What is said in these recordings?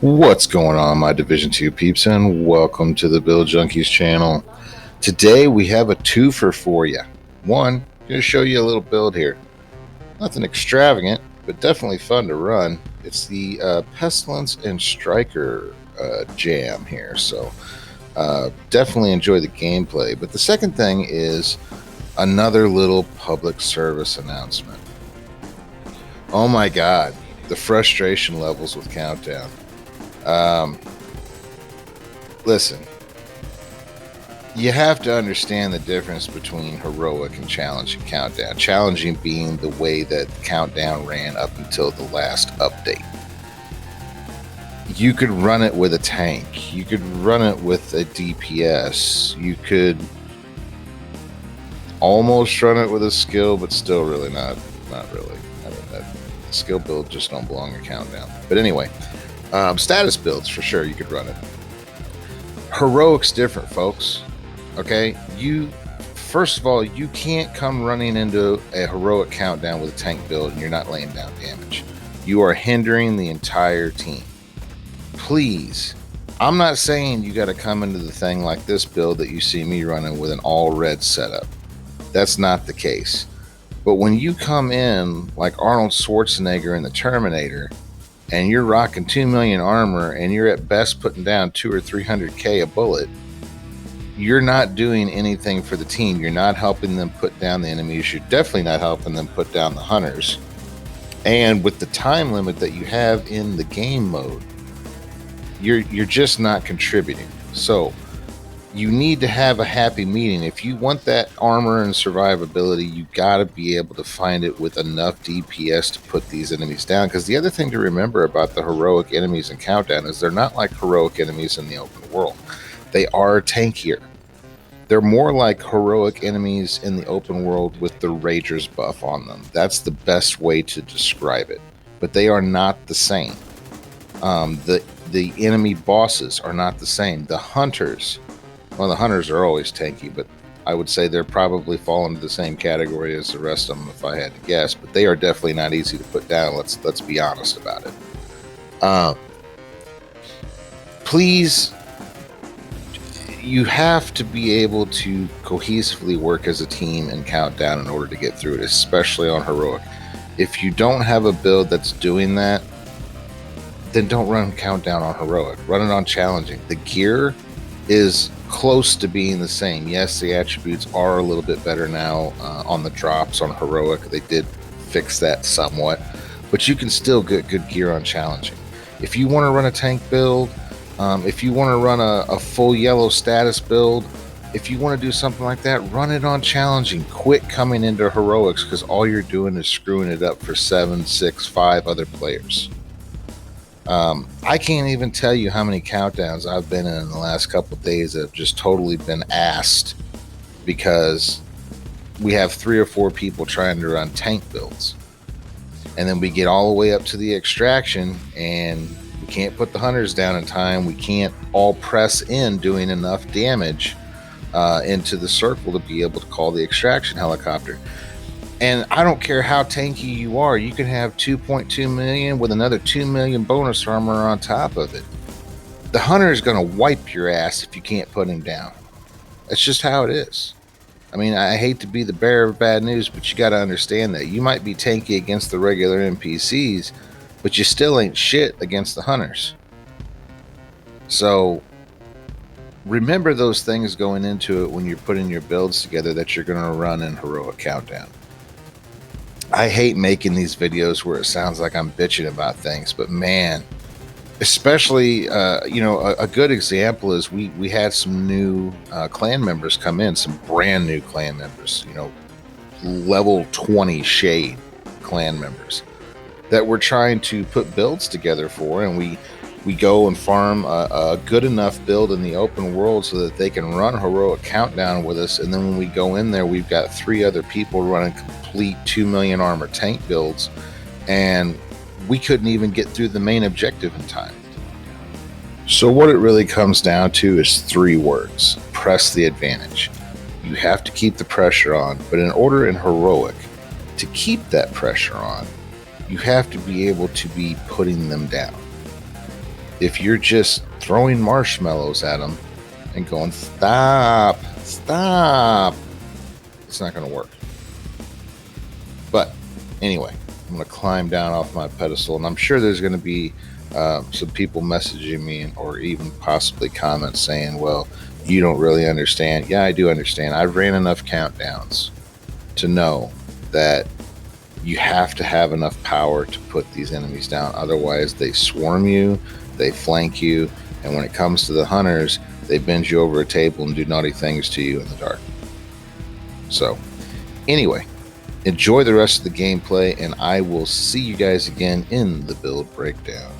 What's going on, my Division 2 peeps, and welcome to the Build Junkies channel. Today we have a twofer for you. One, I'm going to show you a little build here. Nothing extravagant, but definitely fun to run. It's the Pestilence and Striker jam here, so definitely enjoy the gameplay. But the second thing is another little public service announcement. Oh my god, the frustration levels with Countdown. Listen, you have to understand the difference between heroic and challenging Countdown. Challenging being the way that Countdown ran up until the last update. You could run it with a tank. You could run it with a DPS. You could almost run it with a skill, but still really not really. I mean, that skill build just don't belong in Countdown. But anyway, status builds for sure you could run it. Heroic's different, folks. Okay, first of all, you can't come running into a heroic Countdown with a tank build and you're not laying down damage. You are hindering the entire team. Please, I'm not saying you got to come into the thing like this build that you see me running with an all red setup. That's not the case. But when you come in like Arnold Schwarzenegger in the Terminator, and you're rocking 2 million armor and you're at best putting down 200 or 300k a bullet, you're not doing anything for the team. You're not helping them put down the enemies. You're definitely not helping them put down the hunters. And with the time limit that you have in the game mode, you're just not contributing. So you need to have a happy medium. If you want that armor and survivability, you got to be able to find it with enough DPS to put these enemies down. Because the other thing to remember about the heroic enemies in Countdown is they're not like heroic enemies in the open world. They are tankier. They're more like heroic enemies in the open world with the Rager's buff on them. That's the best way to describe it. But they are not the same. The enemy bosses are not the same. The hunters... Well, the hunters are always tanky, but I would say they're probably fall into the same category as the rest of them if I had to guess. But they are definitely not easy to put down. Let's be honest about it. Please, you have to be able to cohesively work as a team and Countdown in order to get through it, especially on heroic. If you don't have a build that's doing that, then don't run Countdown on heroic. Run it on challenging. The gear is close to being the same. Yes, the attributes are a little bit better now on the drops on heroic. They did fix that somewhat, but you can still get good gear on challenging. If you want to run a tank build, if you want to run a full yellow status build, if you want to do something like that, run it on challenging. Quit coming into heroics, because all you're doing is screwing it up for 7, 6, 5 other players. I can't even tell you how many Countdowns I've been in the last couple of days that have just totally been asked because we have 3 or 4 people trying to run tank builds. And then we get all the way up to the extraction and we can't put the hunters down in time. We can't all press in doing enough damage into the circle to be able to call the extraction helicopter. And I don't care how tanky you are, you can have 2.2 million with another 2 million bonus armor on top of it. The hunter is going to wipe your ass if you can't put him down. That's just how it is. I mean, I hate to be the bearer of bad news, but you got to understand that. You might be tanky against the regular NPCs, but you still ain't shit against the hunters. So remember those things going into it when you're putting your builds together that you're going to run in heroic Countdown. I hate making these videos where it sounds like I'm bitching about things, but man, especially, a good example is we had some new clan members come in, some brand new clan members, level 20 shade clan members that we're trying to put builds together for, and we go and farm a good enough build in the open world so that they can run heroic Countdown with us. And then when we go in there, we've got 3 other people running complete 2 million armor tank builds, and we couldn't even get through the main objective in time. So what it really comes down to is 3 words: press the advantage. You have to keep the pressure on, but in order in heroic to keep that pressure on, you have to be able to be putting them down. If you're just throwing marshmallows at them and going, stop, it's not going to work. But anyway, I'm going to climb down off my pedestal, and I'm sure there's going to be some people messaging me or even possibly comments saying, well, you don't really understand. Yeah, I do understand. I've ran enough countdowns to know that you have to have enough power to put these enemies down. Otherwise, they swarm you, they flank you, and when it comes to the hunters, they bend you over a table and do naughty things to you in the dark. So, anyway, enjoy the rest of the gameplay, and I will see you guys again in the build breakdown.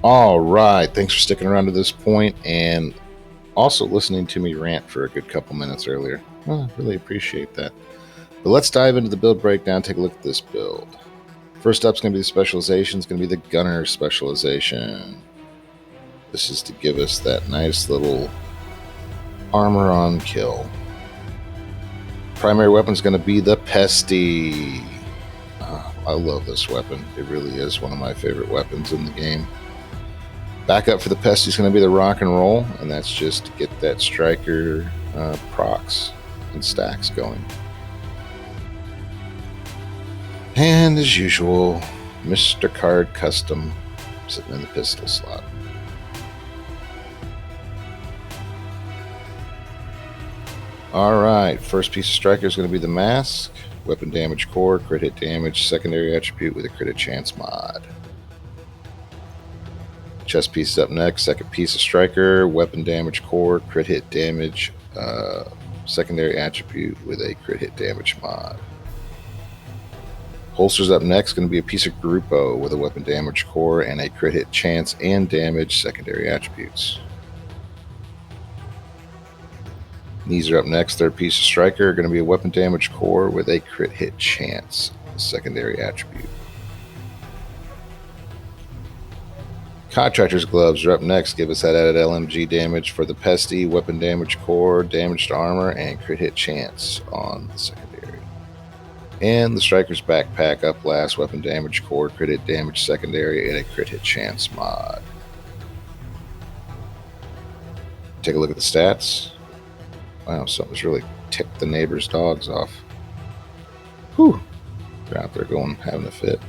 All right, thanks for sticking around to this point and also listening to me rant for a good couple minutes earlier. Well, I really appreciate that. But let's dive into the build breakdown, take a look at this build. First up is going to be the specialization. It's going to be the gunner specialization. This is to give us that nice little armor on kill. Primary weapon is going to be the Pesty. I love this weapon. It really is one of my favorite weapons in the game. Backup for the Pesty is going to be the rock and roll, and that's just to get that striker procs and stacks going. And as usual, Mr. Card Custom sitting in the pistol slot. Alright, first piece of striker is going to be the mask. Weapon damage core, crit hit damage, secondary attribute with a crit hit chance mod. Chest piece is up next. Second piece of striker, weapon damage core, crit hit damage, secondary attribute with a crit hit damage mod. Holster's up next, going to be a piece of Grupo with a weapon damage core and a crit hit chance and damage secondary attributes. Knees are up next. Third piece of striker, going to be a weapon damage core with a crit hit chance secondary attribute. Contractor's gloves are up next. Give us that added LMG damage for the Pesty, weapon damage core, damaged armor, and crit hit chance on the secondary. And the striker's backpack up last. Weapon damage core, crit hit damage secondary, and a crit hit chance mod. Take a look at the stats. Wow, something's really ticked the neighbor's dogs off. Whew. They're out there going, having a fit.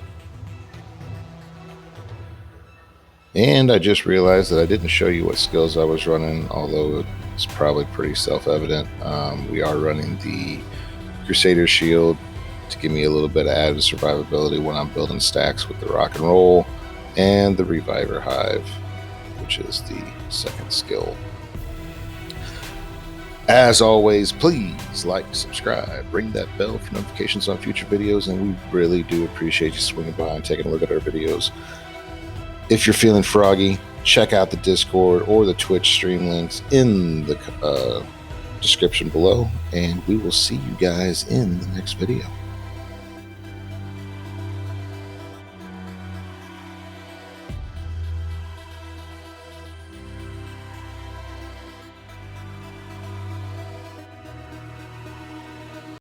And I just realized that I didn't show you what skills I was running, although it's probably pretty self-evident. We are running the Crusader Shield to give me a little bit of added survivability when I'm building stacks with the Rock and Roll, and the Reviver Hive, which is the second skill. As always, please like, subscribe, ring that bell for notifications on future videos, and we really do appreciate you swinging by and taking a look at our videos. If you're feeling froggy, check out the Discord or the Twitch stream links in the description below, and we will see you guys in the next video.